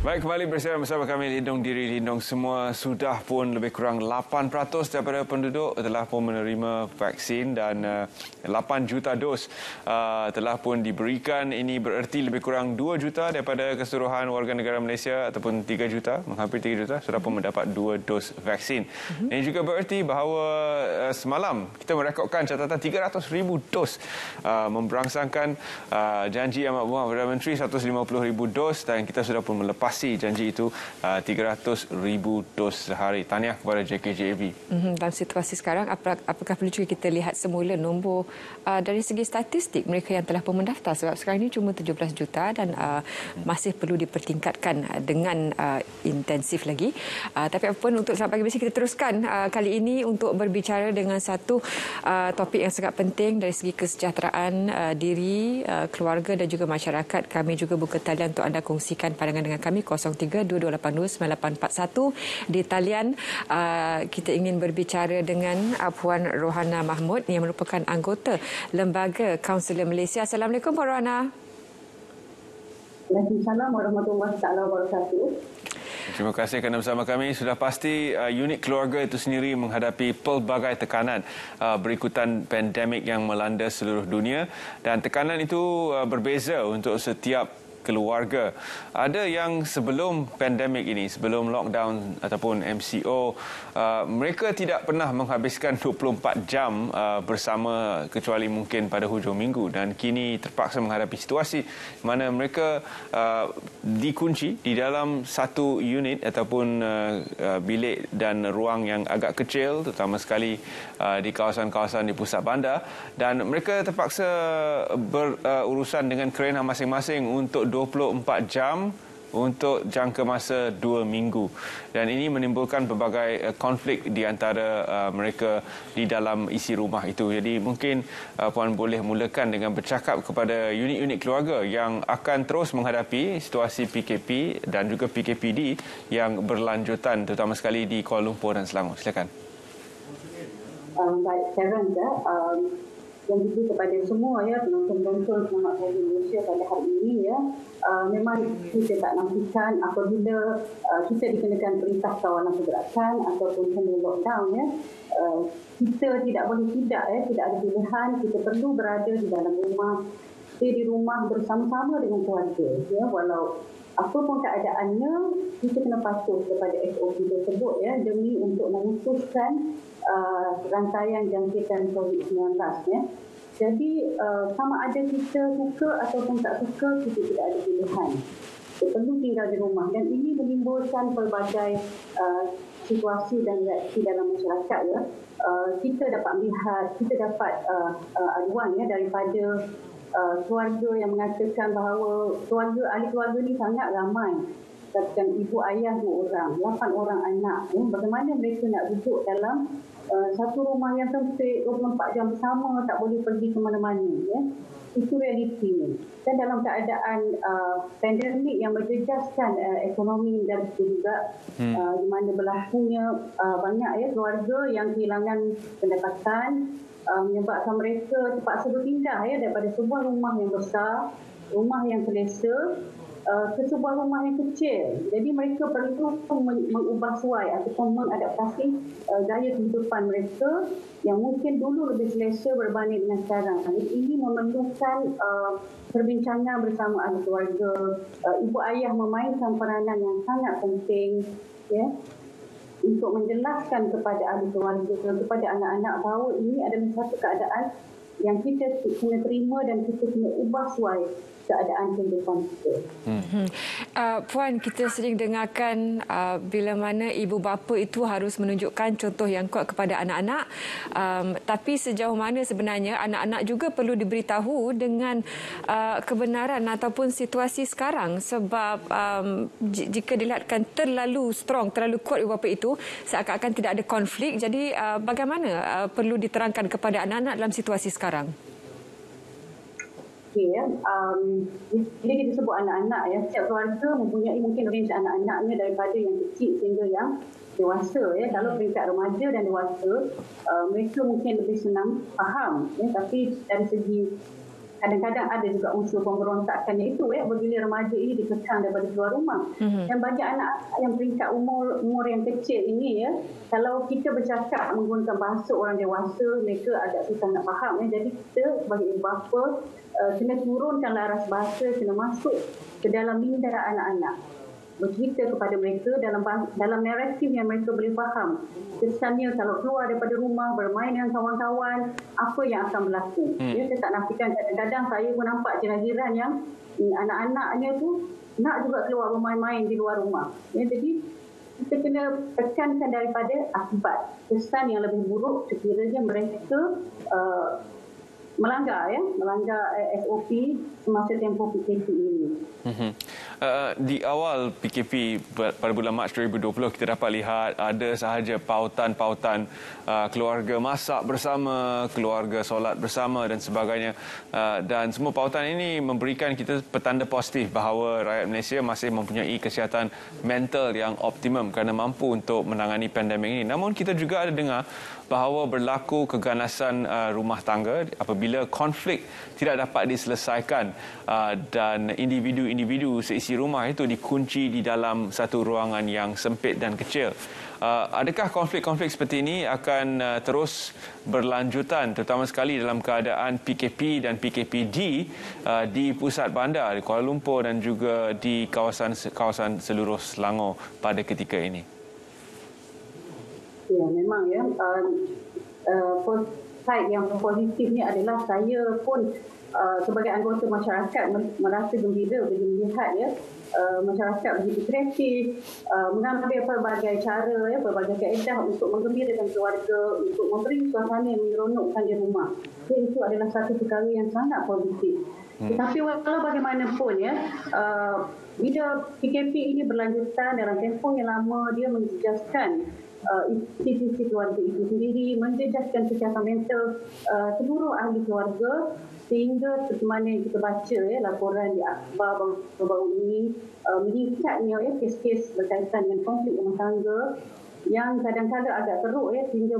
Baik, kembali bersama kami Lindung Diri Lindung Semua. Sudah pun lebih kurang 8% daripada penduduk telah pun menerima vaksin dan 8 juta dos telah pun diberikan. Ini bererti lebih kurang 2 juta daripada keseluruhan warga negara Malaysia ataupun 3 juta, hampir 3 juta sudah pun mendapat 2 dos vaksin. Ini juga bererti bahawa semalam kita merekodkan catatan 300,000 dos memberangsangkan janji Amat Berhormat Perdana Menteri 150,000 dos dan kita sudah pun melepas janji itu 300,000 dos sehari. Tahniah kepada JKJAB. Dalam situasi sekarang, apakah perlu juga kita lihat semula nombor dari segi statistik mereka yang telah pun mendaftar? Sebab sekarang ini cuma 17 juta dan masih perlu dipertingkatkan dengan intensif lagi. Tapi apapun, untuk selamat pagi bersih kita teruskan kali ini untuk berbicara dengan satu topik yang sangat penting dari segi kesejahteraan diri, keluarga dan juga masyarakat. Kami juga buka talian untuk anda kongsikan pandangan dengan kami 03-2282-9841. Di talian kita ingin berbicara dengan Puan Rohana Mahmud yang merupakan anggota Lembaga Kaunselor Malaysia. Assalamualaikum Puan Rohana. Waalaikumsalam warahmatullahi wabarakatuh. Terima kasih kerana bersama kami. Sudah pasti unit keluarga itu sendiri menghadapi pelbagai tekanan berikutan pandemik yang melanda seluruh dunia, dan tekanan itu berbeza untuk setiap keluarga. Ada yang sebelum pandemik ini, sebelum lockdown ataupun MCO, mereka tidak pernah menghabiskan 24 jam bersama kecuali mungkin pada hujung minggu, dan kini terpaksa menghadapi situasi mana mereka dikunci di dalam satu unit ataupun bilik dan ruang yang agak kecil, terutama sekali di kawasan-kawasan di pusat bandar, dan mereka terpaksa berurusan dengan kerana masing-masing untuk 24 jam untuk jangka masa 2 minggu. Dan ini menimbulkan pelbagai konflik di antara mereka di dalam isi rumah itu. Jadi mungkin Puan boleh mulakan dengan bercakap kepada unit-unit keluarga yang akan terus menghadapi situasi PKP dan juga PKPD yang berlanjutan, terutama sekali di Kuala Lumpur dan Selangor. Silakan. Baik, saya rasa yang juga kepada semua penonton-penonton Selamat Pagi Malaysia pada hari ini memang kita tak nantikan apabila kita dikenakan perintah kawalan pergerakan ataupun kena lockdown kita tidak boleh tidak ada pilihan, kita perlu berada di dalam rumah, stay di rumah bersama-sama dengan keluarga walau apa pun keadaannya, kita kena patuh kepada SOP tersebut demi untuk memutuskan rantaian jangkitan COVID-19 Jadi sama ada kita suka ataupun tak suka, kita tidak ada pilihan. Kita perlu tinggal di rumah, dan ini menimbulkan pelbagai situasi dan reaksi dalam masyarakat kita dapat lihat, kita dapat aduan daripada keluarga yang mengatakan bahawa ahli keluarga ni sangat ramai. Katakan ibu ayah 2 orang, 8 orang anak. Bagaimana mereka nak duduk dalam satu rumah yang sempit 24 jam bersama, tak boleh pergi ke mana-mana. Itu realiti. Dan dalam keadaan pandemik yang menjejaskan ekonomi dan juga di mana berlakunya banyak keluarga yang kehilangan pendapatan, menyebabkan mereka terpaksa berpindah daripada sebuah rumah yang besar, rumah yang selesa ke sebuah rumah yang kecil. Jadi mereka perlu mengubah suai ataupun mengadaptasi gaya kehidupan mereka yang mungkin dulu lebih selesa berbanding dengan sekarang. Ini memerlukan perbincangan bersama ahli keluarga. Ibu ayah memainkan peranan yang sangat penting untuk menjelaskan kepada ahli keluarga, kepada anak-anak bahawa ini adalah satu keadaan yang kita kena terima dan kita kena ubah suai keadaan kehidupan kita. Puan, kita sering dengarkan bila mana ibu bapa itu harus menunjukkan contoh yang kuat kepada anak-anak, tapi sejauh mana sebenarnya anak-anak juga perlu diberitahu dengan kebenaran ataupun situasi sekarang, sebab jika dilihatkan terlalu strong, terlalu kuat ibu bapa itu, seakan-akan tidak ada konflik. Jadi bagaimana perlu diterangkan kepada anak-anak dalam situasi sekarang? Bila kita sebut anak-anak setiap keluarga mempunyai mungkin range anak-anaknya daripada yang kecil sehingga yang dewasa Kalau peringkat remaja dan dewasa mereka mungkin lebih senang faham tapi dari segi kadang-kadang ada juga unsur pemberontakannya itu apabila remaja ini dikekang daripada keluar rumah. Dan bagi anak-anak yang peringkat umur yang kecil ini kalau kita bercakap menggunakan bahasa orang dewasa, mereka agak susah nak faham. Jadi kita sebagai ibu bapa kena turunkan laras bahasa, kena masuk ke dalam minda anak-anak, bercerita kepada mereka dalam naratif yang mereka boleh faham. Kesannya kalau keluar daripada rumah, bermain dengan kawan-kawan, apa yang akan berlaku. Saya tak nafikan, kadang-kadang saya pun nampak jiran-jiran yang anak-anaknya tu nak juga keluar bermain-main di luar rumah. Jadi kita kena tekankan daripada akibat. Kesan yang lebih buruk sekiranya mereka melanggar SOP semasa tempoh PKP ini. Di awal PKP pada bulan Mac 2020 kita dapat lihat ada sahaja pautan-pautan keluarga masak bersama, keluarga solat bersama dan sebagainya, dan semua pautan ini memberikan kita petanda positif bahawa rakyat Malaysia masih mempunyai kesihatan mental yang optimum kerana mampu untuk menangani pandemik ini. Namun kita juga ada dengar bahawa berlaku keganasan rumah tangga apabila konflik tidak dapat diselesaikan dan individu-individu seisi rumah itu dikunci di dalam satu ruangan yang sempit dan kecil. Adakah konflik-konflik seperti ini akan terus berlanjutan, terutama sekali dalam keadaan PKP dan PKPD di pusat bandar di Kuala Lumpur dan juga di kawasan seluruh Selangor pada ketika ini? Ya, memang side yang positif ni adalah saya pun sebagai anggota masyarakat merasa gembira bila melihat masyarakat begitu kreatif, mengambil pelbagai cara, pelbagai kaedah untuk menggembirakan keluarga, untuk memberi suasana yang menyeronokkan di rumah. Jadi itu adalah satu perkara yang sangat positif. Tetapi walau bagaimanapun bila PKP ini berlanjutan dalam tempoh yang lama, dia menjejaskan institusi keluarga itu sendiri, menjejaskan kesihatan mental seluruh ahli keluarga, sehingga seperti mana yang kita baca laporan di akhbar baru-baru ini, meningkatnya kes-kes berkaitan dengan konflik rumah tangga yang kadang-kadang agak teruk sehingga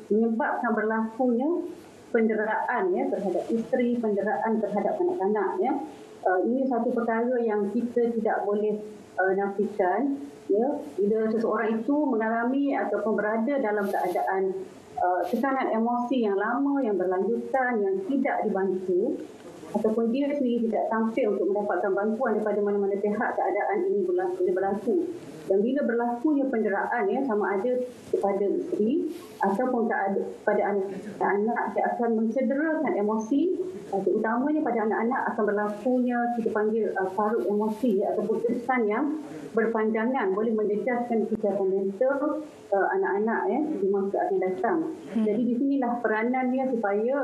menyebabkan berlakunya penderaan terhadap isteri, penderaan terhadap anak-anak. Ini satu perkara yang kita tidak boleh nafikan. Bila seseorang itu mengalami ataupun berada dalam keadaan tekanan emosi yang lama, yang berlanjutan, yang tidak dibantu, ataupun dia sendiri tidak tampil untuk mendapatkan bantuan daripada mana-mana pihak, keadaan ini boleh berlaku. Dan bila berlakunya penderaan sama ada kepada isteri ataupun kepada anak-anak, dia akan mencederakan emosi, terutamanya pada anak-anak akan berlakunya kita panggil parut emosi ataupun kesan yang berpanjangan, boleh menjejaskan kesihatan mental anak-anak di masa akan datang. Jadi di sinilah peranannya supaya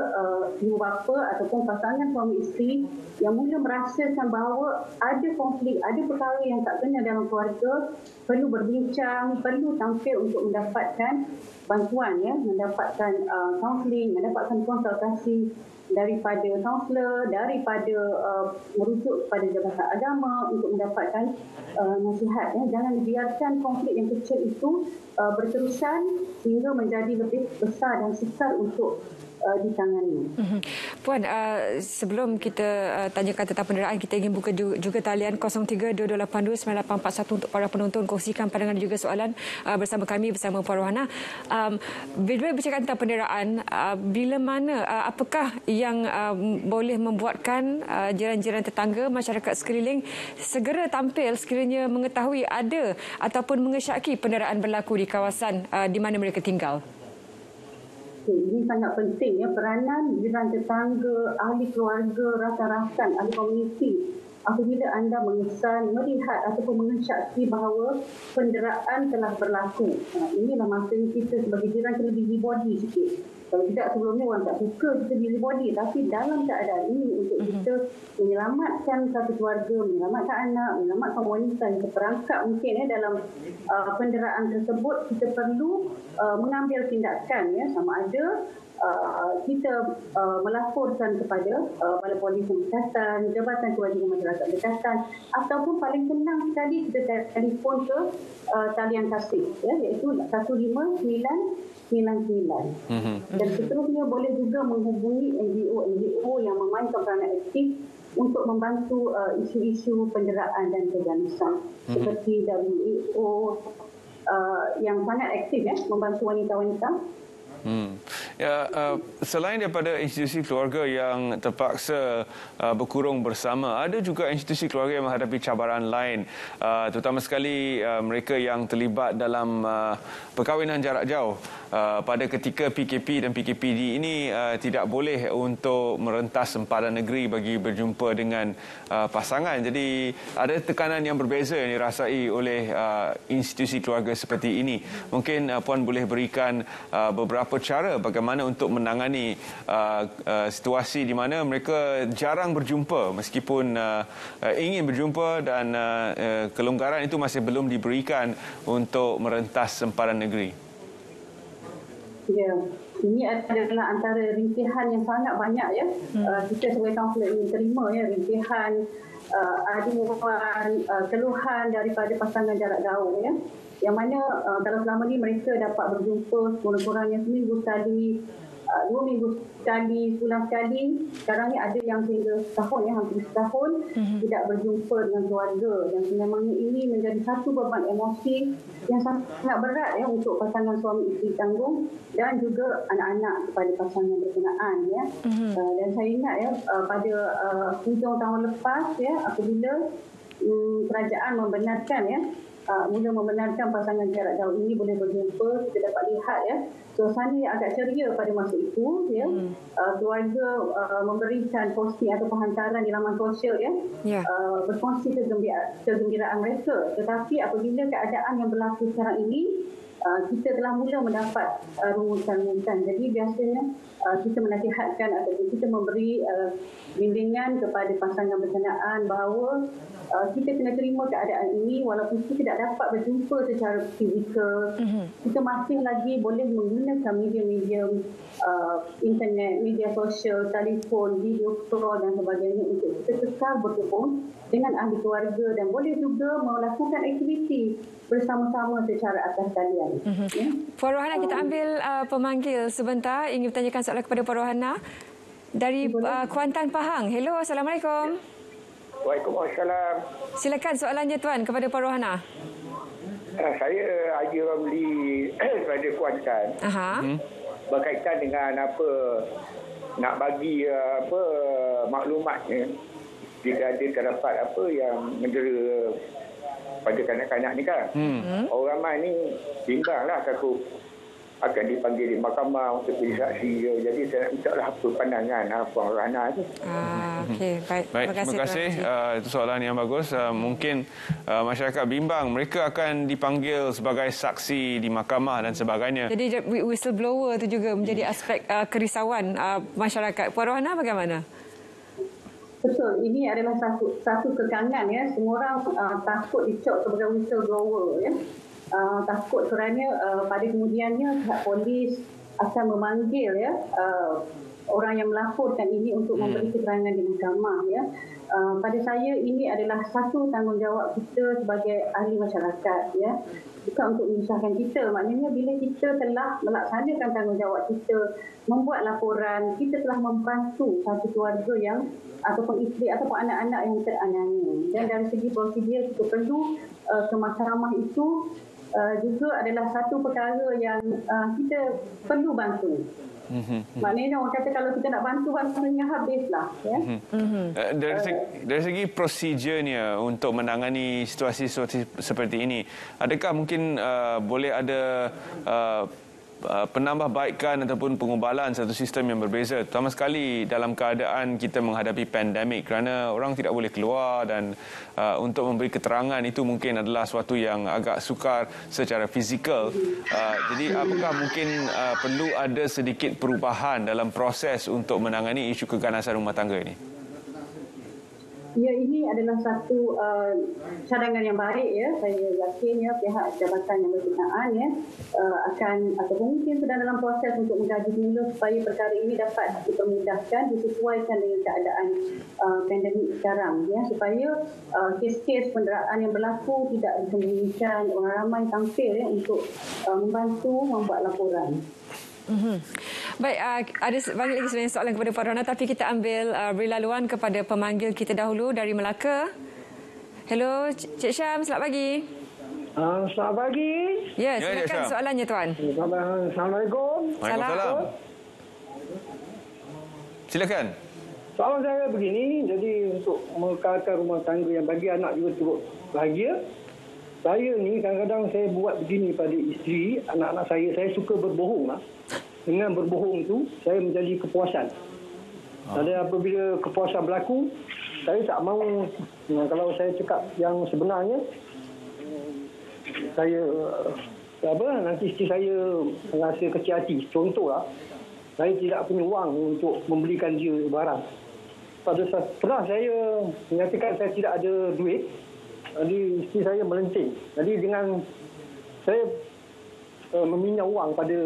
ibu bapa ataupun pasangan suami isteri yang mula merasakan bahawa ada konflik, ada perkara yang tak kena dalam keluarga, perlu berbincang, perlu tampil untuk mendapatkan bantuan, mendapatkan kaunseling, mendapatkan konsultasi daripada kaunselor, daripada merujuk kepada Jabatan Agama untuk mendapatkan nasihat. Jangan biarkan konflik yang kecil itu berterusan sehingga menjadi lebih besar dan sukar untuk ditangani. Puan, sebelum kita tanyakan tentang penderaan, kita ingin buka juga talian 0322829841 untuk para penonton kongsikan pandangan dan juga soalan bersama kami, bersama Puan Rohana. Bila bercakap tentang penderaan, bila mana, apakah yang boleh membuatkan jiran-jiran tetangga, masyarakat sekeliling segera tampil sekiranya mengetahui ada ataupun mengesyaki penderaan berlaku di kawasan di mana mereka tinggal? Ini sangat penting peranan jiran tetangga, ahli keluarga, rakan-rakan, ahli komuniti. Apabila anda mengesan, melihat ataupun mengesyaki bahawa penderaan telah berlaku, inilah masa kita sebagai jiran kena busy body sikit. Kalau tidak, sebelumnya orang tak suka kita busy body, tapi dalam keadaan ini untuk kita menyelamatkan satu keluarga, menyelamatkan anak, menyelamatkan wanita yang terperangkap mungkin dalam penderaan tersebut, kita perlu mengambil tindakan sama ada kita melaporkan kepada Balai Polis Berdekatan, Jabatan Kewajiban Masyarakat Berdekatan, ataupun paling senang sekali kita telefon ke talian kasih, iaitu 15999. Dan seterusnya boleh juga menghubungi NGO yang memainkan peranan aktif untuk membantu isu-isu penderaan dan keganasan seperti WHO yang sangat aktif membantu wanita-wanita. Ya, selain daripada institusi keluarga yang terpaksa berkurung bersama, ada juga institusi keluarga yang menghadapi cabaran lain, terutama sekali mereka yang terlibat dalam perkahwinan jarak jauh. Pada ketika PKP dan PKPD ini tidak boleh untuk merentas sempadan negeri bagi berjumpa dengan pasangan. Jadi ada tekanan yang berbeza yang dirasai oleh institusi keluarga seperti ini. Mungkin Puan boleh berikan beberapa cara bagaimana untuk menangani situasi di mana mereka jarang berjumpa meskipun ingin berjumpa dan kelonggaran itu masih belum diberikan untuk merentas sempadan negeri. Ya, ini adalah antara rintihan yang sangat banyak kita sebagai kaunselor ingin terima rintihan, aduan, keluhan daripada pasangan jarak jauh yang mana kalau selama ni mereka dapat berjumpa kurang-kurangnya seminggu sekali, 2 minggu sekali, sebulan sekali. Sekarang ni ada yang sehingga setahun hampir setahun tidak berjumpa dengan keluarga, dan sebenarnya ini menjadi satu beban emosi yang sangat berat untuk pasangan suami isteri tanggung dan juga anak-anak kepada pasangan berkenaan dan saya ingat pada hujung tahun lepas apabila kerajaan membenarkan mula membenarkan pasangan jarak jauh ini boleh berjumpa, kita dapat lihat suasana yang agak ceria pada masa itu keluarga memberikan posting atau penghantaran di laman sosial berkongsi kegembiraan mereka. Tetapi apabila keadaan yang berlaku sekarang ini kita telah mula mendapat rumusan-rumusan. Jadi biasanya kita menasihatkan atau kita memberi bimbingan kepada pasangan berkenaan bahawa kita kena terima keadaan ini walaupun kita tidak dapat berjumpa secara fizikal. Kita masih lagi boleh menggunakan media-media internet, media sosial, telefon, video call dan sebagainya untuk kita kekal berhubung dengan ahli keluarga dan boleh juga melakukan aktiviti bersama-sama secara atas talian. Puan Rohana, kita ambil pemanggil sebentar. Ingin bertanyakan soalan kepada Puan Rohana dari Kuantan, Pahang. Hello, Assalamualaikum. Waalaikumsalam. Silakan soalannya Tuan kepada Puan Rohana. Saya Haji Ramli daripada Kuantan. Berkaitan dengan nak bagi maklumatnya jika ada terdapat yang mendera pada kanak-kanak ni kan. Orang ramai ni bimbanglah takut akan dipanggil di mahkamah untuk jadi saksi. Jadi saya nak minta lah apa pandangan Puan Rohana tu. Okey, baik. Terima kasih. Itu soalan yang bagus. Mungkin masyarakat bimbang mereka akan dipanggil sebagai saksi di mahkamah dan sebagainya. Jadi whistleblower itu juga menjadi aspek kerisauan masyarakat. Puan Rohana bagaimana? Betul, ini adalah satu kekangan semua orang takut dicop sebagai whistleblower takut kerana pada kemudiannya pihak polis akan memanggil orang yang melaporkan ini untuk memberi keterangan di mahkamah pada saya ini adalah satu tanggungjawab kita sebagai ahli masyarakat bukan untuk menyusahkan kita. Maknanya bila kita telah melaksanakan tanggungjawab kita membuat laporan, kita telah membantu satu keluarga yang ataupun isteri ataupun anak-anak yang teraniaya. Dan dari segi prosedur kita perlu ke mahkamah itu juga adalah satu perkara yang kita perlu bantu. Maknanya orang kata kalau kita nak bantunya habislah. Dari segi prosedurnya untuk menangani situasi-situasi seperti ini, adakah mungkin boleh ada penambahbaikan ataupun pengubalan satu sistem yang berbeza, terutama sekali dalam keadaan kita menghadapi pandemik kerana orang tidak boleh keluar dan untuk memberi keterangan itu mungkin adalah sesuatu yang agak sukar secara fizikal. Jadi apakah mungkin perlu ada sedikit perubahan dalam proses untuk menangani isu keganasan rumah tangga ini? Ya, ini adalah satu cadangan yang baik ya. Saya yakin ya pihak jabatan yang berkenaan ya akan ataupun mungkin sedang dalam proses untuk mengkaji semula supaya perkara ini dapat dipermudahkan, disesuaikan dengan keadaan pandemik sekarang ya, supaya kes-kes penderaan yang berlaku tidak disembunyikan, orang ramai tampil ya untuk membantu membuat laporan. Baik, ada banyak lagi sebenarnya soalan kepada Puan Rona, tapi kita ambil beri laluan kepada pemanggil kita dahulu dari Melaka. Hello, Cik Syam, selamat pagi. Selamat pagi. Ya, silakan soalannya Tuan. Assalamualaikum. Waalaikumsalam. Silakan. Soalan saya begini, jadi untuk mengekalkan rumah tangga yang bagi anak juga turut bahagia, saya ni kadang-kadang saya buat begini pada isteri, anak-anak saya suka berbohong lah. Dengan berbohong itu, saya menjadi kepuasan. Dan apabila kepuasan berlaku, saya tak mahu, kalau saya cakap yang sebenarnya, saya, nanti isteri saya merasa kecil hati. Contohlah, saya tidak punya wang untuk membelikan dia barang. Pernah saya menyatakan saya tidak ada duit, jadi isteri saya melenting. Jadi dengan saya meminjam wang pada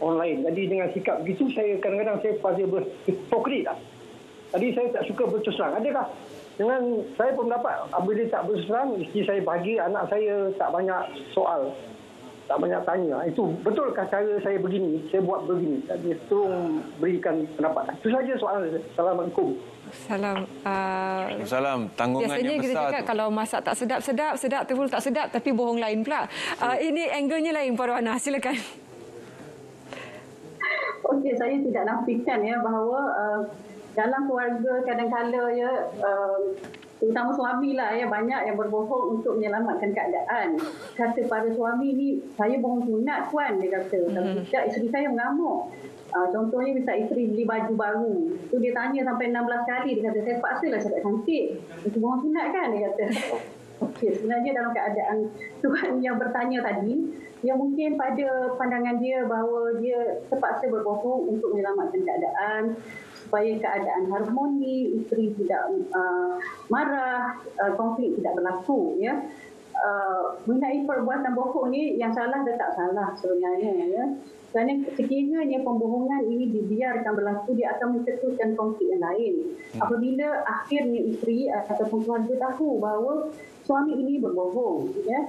online. Jadi dengan sikap begitu, saya kadang-kadang saya pada berhipokrit lah. Jadi saya tak suka berterus terang. Adakah dengan saya pun dapat apabila tak berterus terang, isteri saya bahagia, anak saya tak banyak soal, tak banyak tanya. Itu betulkah cara saya begini, saya buat begini? Jadi tolong berikan pendapat. Itu saja soalan saya. Assalamualaikum. Salam. Tanggungan biasanya yang besar. Biasanya kita cakap kalau masak tak sedap, terus tak sedap, tapi bohong lain pula. Ini angle-nya lain, Puan Rona. Silakan. Okey, saya tidak nafikan ya bahawa dalam keluarga kadang-kala ya terutama suami lah ya, banyak yang berbohong untuk menyelamatkan keadaan. Kata para suami ni, saya bohong sunat Puan, dia kata. Kalau tidak, isteri saya mengamuk. Contohnya misal isteri beli baju baru, tu dia tanya sampai 16 kali, dia kata saya paksalah cakap cantik. Itu bohong sunat kan, dia kata. Okey, sebenarnya dalam keadaan Tuhan yang bertanya tadi, yang mungkin pada pandangan dia bahawa dia terpaksa berbohong untuk menyelamatkan keadaan, supaya keadaan harmoni, isteri tidak marah, konflik tidak berlaku ya. Mengenai perbuatan bohong ni, yang salah dia tak salah sebenarnya ya. Kerana sekiranya pembohongan ini dibiarkan berlaku, dia akan mencetuskan konflik yang lain. Apabila akhirnya isteri ataupun keluarga tahu bahawa suami ini berbohong ya,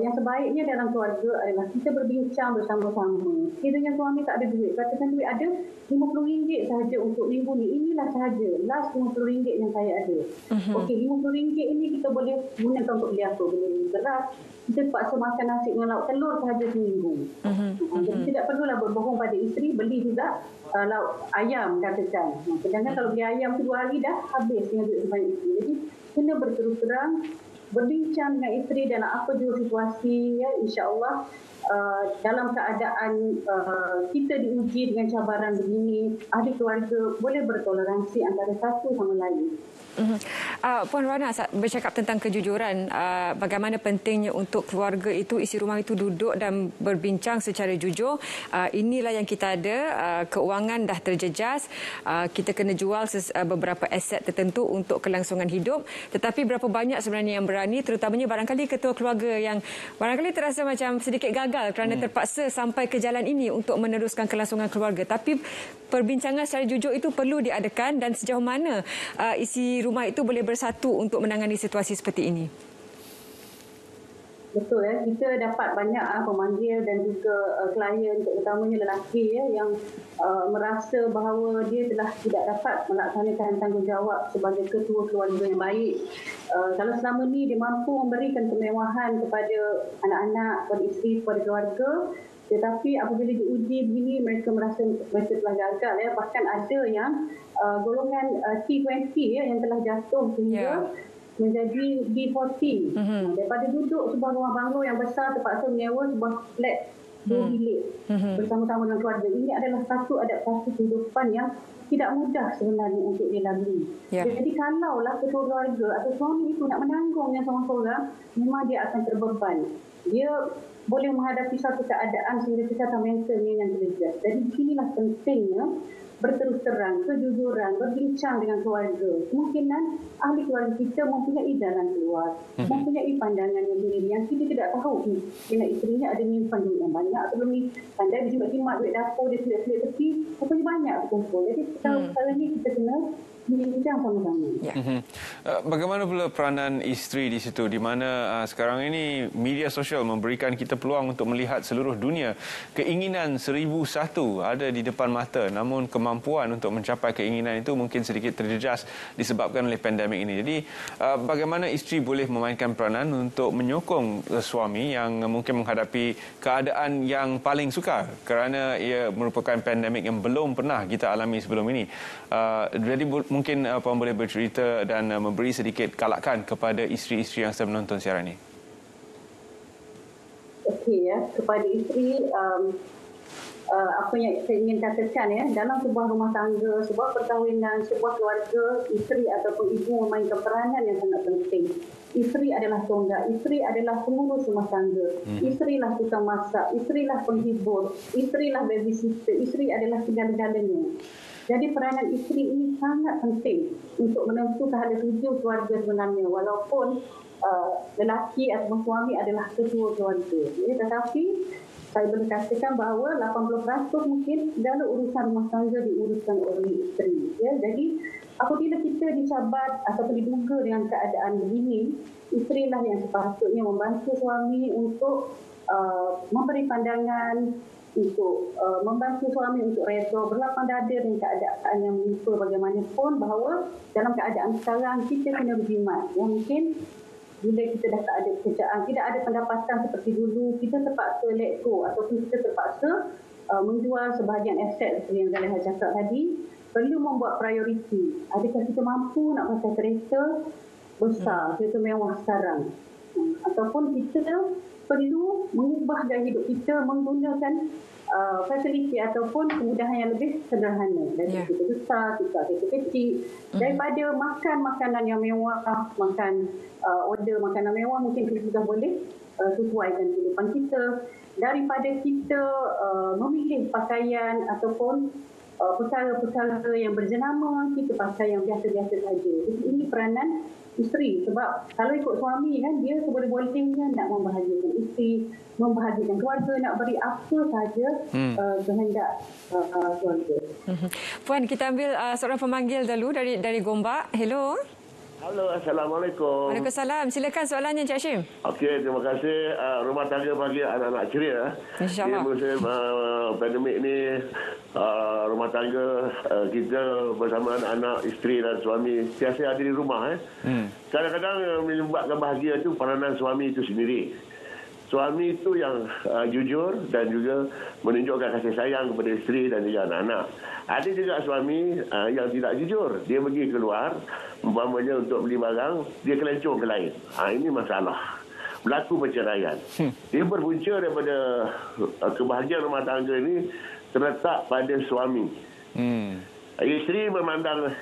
yang sebaiknya dalam keluarga adalah kita berbincang bersama-sama. Kiranya suami tak ada duit, katakan duit ada RM50 sahaja untuk minggu ni, inilah sahaja last RM50 yang saya ada. Okey, RM50 ini kita boleh gunakan untuk beli apa? Beli beras, kita terpaksa makan nasi dengan lauk telur sahaja seminggu. Jadi tidak perlulah berbohong pada isteri, beli juga lauk ayam katakan. Sedangkan kalau beli ayam tu 2 hari dah habis dengan duit sebanyak itu. Jadi kena berterus terang, berbincang dengan isteri dalam apa juga situasi ya, insya-Allah dalam keadaan kita diuji dengan cabaran begini, ahli keluarga boleh bertoleransi antara satu sama lain. Puan Rona bercakap tentang kejujuran, bagaimana pentingnya untuk keluarga itu, isi rumah itu duduk dan berbincang secara jujur. Inilah yang kita ada, keuangan dah terjejas, kita kena jual beberapa aset tertentu untuk kelangsungan hidup. Tetapi berapa banyak sebenarnya yang berani, terutamanya barangkali ketua keluarga yang barangkali terasa macam sedikit gagal kerana terpaksa sampai ke jalan ini untuk meneruskan kelangsungan keluarga. Tapi perbincangan secara jujur itu perlu diadakan, dan sejauh mana isi rumah itu boleh bersatu untuk menangani situasi seperti ini? Betul ya, kita dapat banyak pemanggil dan juga klien, terutamanya lelaki ya, yang merasa bahawa dia telah tidak dapat melaksanakan tanggungjawab sebagai ketua keluarga yang baik. Kalau selama ni dia mampu memberikan kemewahan kepada anak-anak, kepada isteri, kepada keluarga, tetapi apabila diuji begini, mereka merasa mereka telah gagal ya. Bahkan ada yang golongan T20 ya, yang telah jatuh sehingga menjadi B40. Daripada duduk sebuah rumah banglo yang besar, terpaksa menyewa sebuah flat 2 bilik bersama-sama dengan keluarga. Ini adalah satu adaptasi kehidupan yang tidak mudah sebenarnya untuk dilalui. Jadi kalaulah ketua keluarga atau suami itu nak menanggungnya seorang-seorang, memang dia akan terbeban. Dia boleh menghadapi satu keadaan sehingga kesihatan mentalnya yang terjejas. Jadi di sinilah pentingnya berterus terang, kejujuran, berbincang dengan keluarga. Kemungkinan ahli keluarga kita mempunyai jalan keluar, mempunyai pandangan yang sendiri yang kita tidak tahu. Kena isterinya ada menyimpan duit yang banyak atau belum ni. Pandai dia jimat duit dapur, dia selit-selit tepi, rupanya banyak berkumpul. Jadi sekarang ni kita kena bincang sama-sama. Ya. Bagaimana pula peranan isteri di situ, di mana sekarang ini media sosial memberikan kita peluang untuk melihat seluruh dunia. Keinginan 1001 ada di depan mata, namun kemampuan untuk mencapai keinginan itu mungkin sedikit terjejas disebabkan oleh pandemik ini. Jadi bagaimana isteri boleh memainkan peranan untuk menyokong suami yang mungkin menghadapi keadaan yang paling sukar kerana ia merupakan pandemik yang belum pernah kita alami sebelum ini. Jadi mungkin Puan boleh bercerita dan memberi sedikit galakan kepada isteri-isteri yang sedang menonton siaran ini. Okey ya, kepada isteri, apa yang saya ingin katakan ya, dalam sebuah rumah tangga, sebuah perkahwinan, sebuah keluarga, isteri ataupun ibu memainkan peranan yang sangat penting. Isteri adalah tonggak, isteri adalah pengurus rumah tangga, isterilah tukang masak, isterilah penghibur, isterilah babysitter, isteri adalah segala-galanya. Jadi peranan isteri ini sangat penting untuk menentu kepada tujuh keluarga sebenarnya, walaupun lelaki atau suami adalah ketua keluarga. Tetapi saya boleh katakan bahawa 80% mungkin dalam urusan rumah tangga diuruskan oleh isteri. Ya, jadi apabila kita dicabar ataupun diduga dengan keadaan begini, isterilah yang sepatutnya membantu suami untuk memberi pandangan, untuk membantu suami untuk reda, berlapang dada dengan keadaan yang menimpa bagaimanapun, bahawa dalam keadaan sekarang kita kena berjimat. Yang mungkin bila kita dah tak ada pekerjaan, tidak ada pendapatan seperti dulu, kita terpaksa let go ataupun kita terpaksa menjual sebahagian aset seperti yang Zaliha cakap tadi, perlu membuat prioriti. Adakah kita mampu nak pakai kereta besar, kereta mewah sekarang? Ataupun kita perlu mengubah gaya hidup kita menggunakan fasiliti ataupun kemudahan yang lebih sederhana. Dari kereta besar, kereta kecil. Daripada makan makanan yang mewah, makan order makanan mewah, mungkin kita sudah boleh sesuaikan kehidupan kita. Daripada kita memilih pakaian ataupun perkara-perkara yang berjenama, kita pakai yang biasa-biasa saja. Jadi ini peranan isteri, sebab kalau ikut suami kan, dia seboleh-bolehnya nak membahagiakan isteri, membahagiakan keluarga, nak beri apa saja kehendak keluarga. Puan, kita ambil seorang pemanggil dulu dari Gombak. Hello. Halo, Assalamualaikum. Waalaikumsalam. Silakan soalannya, Encik Hashim. Okey, terima kasih. Rumah tangga bagi anak-anak ceria. InsyaAllah. Di musim pandemik ni, rumah tangga kita bersama anak-anak, isteri dan suami biasa ada di rumah. Kadang-kadang menyebabkan bahagia itu peranan suami itu sendiri. Suami itu yang jujur dan juga menunjukkan kasih sayang kepada isteri dan juga anak-anak. Ada juga suami yang tidak jujur. Dia pergi keluar, umpamanya untuk beli barang, dia kelencur ke lain. Ini masalah. Berlaku perceraian. Dia berpunca daripada kebahagiaan rumah tangga ini terletak pada suami. Isteri memandang,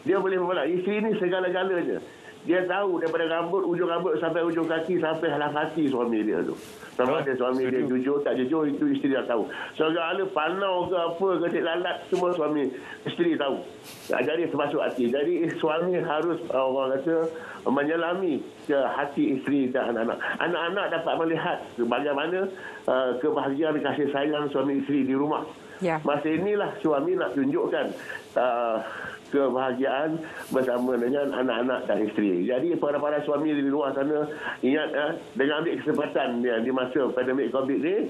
dia boleh memandang, isteri ini segala-galanya. Dia tahu daripada rambut, ujung rambut sampai ujung kaki, sampai halang hati suami dia tu. Sama ada suami dia jujur, tak jujur, itu isteri dah tahu. Segala panau ke apa, ke lalat, semua suami, isteri tahu. Jadi termasuk hati. Jadi suami harus, orang kata, menyelami ke hati isteri dan anak-anak. Anak-anak dapat melihat bagaimana kebahagiaan kasih sayang suami isteri di rumah. Masa inilah suami nak tunjukkan kebahagiaan bersama dengan anak-anak dan isteri. Jadi para suami di luar sana, ingat dengan ambil kesempatan di masa pandemik COVID ni,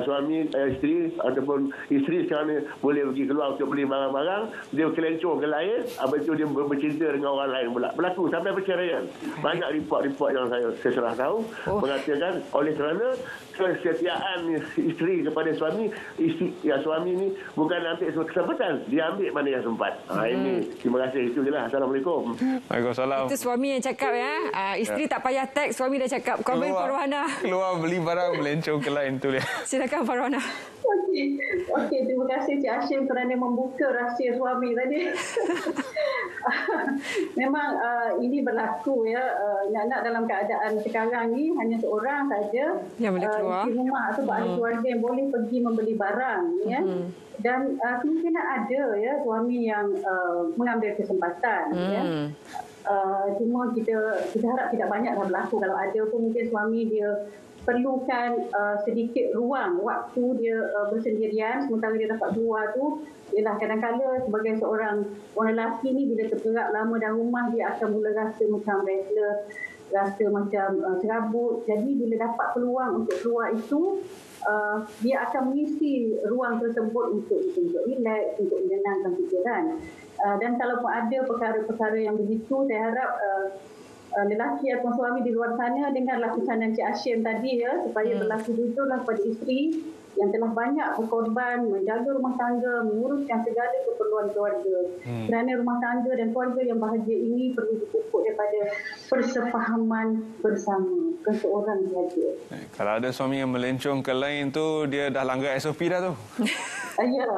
suami, isteri ataupun isteri sekarang ni boleh pergi keluar untuk beli barang-barang, dia kelencur ke lain, habis itu dia bercinta dengan orang lain pula. Berlaku sampai perceraian. Banyak report-report yang saya telah tahu mengatakan oleh kerana kesetiaan isteri kepada suami, suami ni bukan ambil kesempatan, dia ambil mana yang sempat. Ini terima kasih, itu je lah. Assalamualaikum. Waalaikumsalam. Itu suami yang cakap ya. Isteri tak payah teks, suami dah cakap. Komen Farwana. Keluar beli barang, melencong ke lain tu dia. Silakan Farwana. Okey. Okey, terima kasih Cik Hashim kerana membuka rahsia suami tadi. Memang ini berlaku ya. Anak-anak dalam keadaan sekarang ni hanya seorang saja yang boleh keluar. Di rumah atau ahli keluarga yang boleh pergi membeli barang ya. Dan kemungkinan ada ya suami yang mengambil kesempatan ya. Cuma kita harap tidak banyaklah berlaku. Kalau ada pun mungkin suami dia perlukan sedikit ruang waktu dia bersendirian sementara dia dapat keluar tu. Ialah kadang-kadang sebagai seorang orang lelaki ni bila tergerak lama dalam rumah dia akan mula rasa macam restless, rasa macam serabut. Jadi bila dapat peluang untuk keluar itu dia akan mengisi ruang tersebut untuk relax, untuk menenangkan fikiran. Dan kalau pun ada perkara-perkara yang begitu, saya harap lelaki atau suami di luar sana dengarlah pesanan Cik Hashim tadi ya, supaya berlaku jujurlah kepada isteri yang telah banyak berkorban menjaga rumah tangga, menguruskan segala keperluan keluarga. Kerana rumah tangga dan keluarga yang bahagia ini perlu dipupuk daripada persefahaman bersama, bukan seorang sahaja. Kalau ada suami yang melencong ke lain tu, dia dah langgar SOP dah tu. Ya.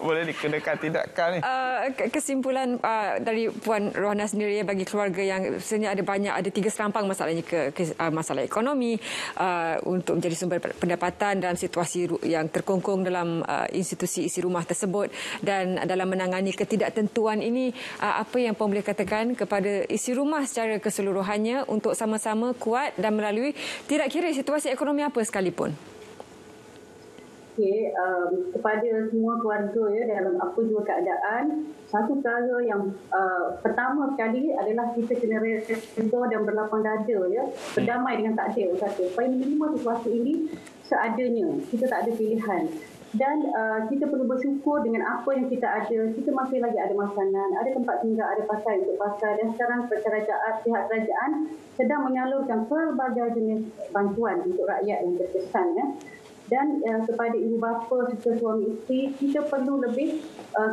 Boleh dikenakan tindakan ni. Kesimpulan dari Puan Rohana sendiri bagi keluarga yang sebenarnya ada 3 serampang masalahnya masalah ekonomi untuk menjadi sumber pendapatan dalam situasi yang terkongkong dalam institusi isi rumah tersebut dan dalam menangani ketidaktentuan ini, apa yang Puan boleh katakan kepada isi rumah secara keseluruhannya untuk sama-sama kuat dan melalui tidak kira situasi ekonomi apa sekalipun? Okay, kepada semua keluarga ya dalam apa jua keadaan, satu perkara yang pertama sekali adalah kita kena redha dan berlapang dada ya, berdamai dengan takdir supaya menerima sesuatu ini seadanya. Kita tak ada pilihan dan kita perlu bersyukur dengan apa yang kita ada. Kita masih lagi ada makanan, ada tempat tinggal, ada pakai untuk pakai, dan sekarang pihak kerajaan sedang menyalurkan pelbagai jenis bantuan untuk rakyat yang terkesan ya. Dan kepada ibu bapa serta suami isteri, kita perlu lebih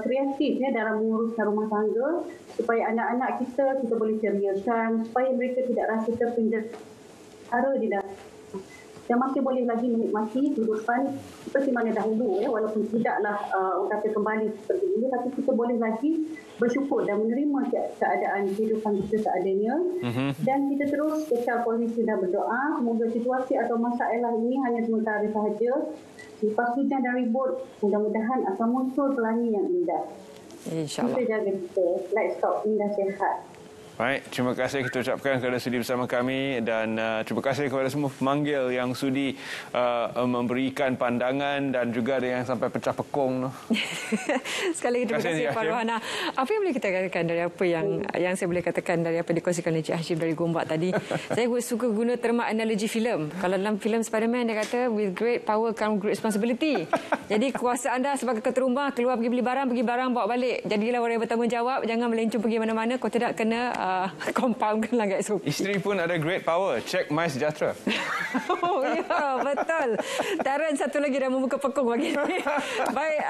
kreatif ya dalam menguruskan rumah tangga supaya anak-anak kita boleh ceriakan, supaya mereka tidak rasa terpenjara di dalam dan masih boleh lagi menikmati kehidupan seperti mana dahulu ya, walaupun tidaklah orang kata kembali seperti dulu, tapi kita boleh lagi bersyukur dan menerima keadaan kehidupan kita seadanya. Dan kita terus kekal positif dan berdoa semoga situasi atau masalah ini hanya sementara sahaja. Lepas hujan dan ribut, mudah-mudahan akan muncul pelangi yang indah. InsyaAllah. Kita jaga kita, let's talk indah sihat. Baik, terima kasih kita ucapkan kerana sudi bersama kami dan terima kasih kepada semua pemanggil yang sudi memberikan pandangan dan juga ada yang sampai pecah pekong. Sekali lagi terima kasih Puan Rohana. Apa yang boleh kita katakan dari apa yang saya boleh katakan dari apa dikongsikan oleh Cik Hashim dari Gombak tadi? Saya suka guna terma analogi filem. Kalau dalam filem Spiderman dia kata with great power comes great responsibility. Jadi kuasa anda sebagai ketua rumah keluar pergi beli barang, bawa balik. Jadilah orang yang bertanggungjawab, jangan melencong pergi mana-mana kalau tidak kena compound kan SOP. Isteri pun ada great power. Check My Sejahtera. Oh ya, betul. Darren satu lagi dah membuka pekong bagi ni. Baik,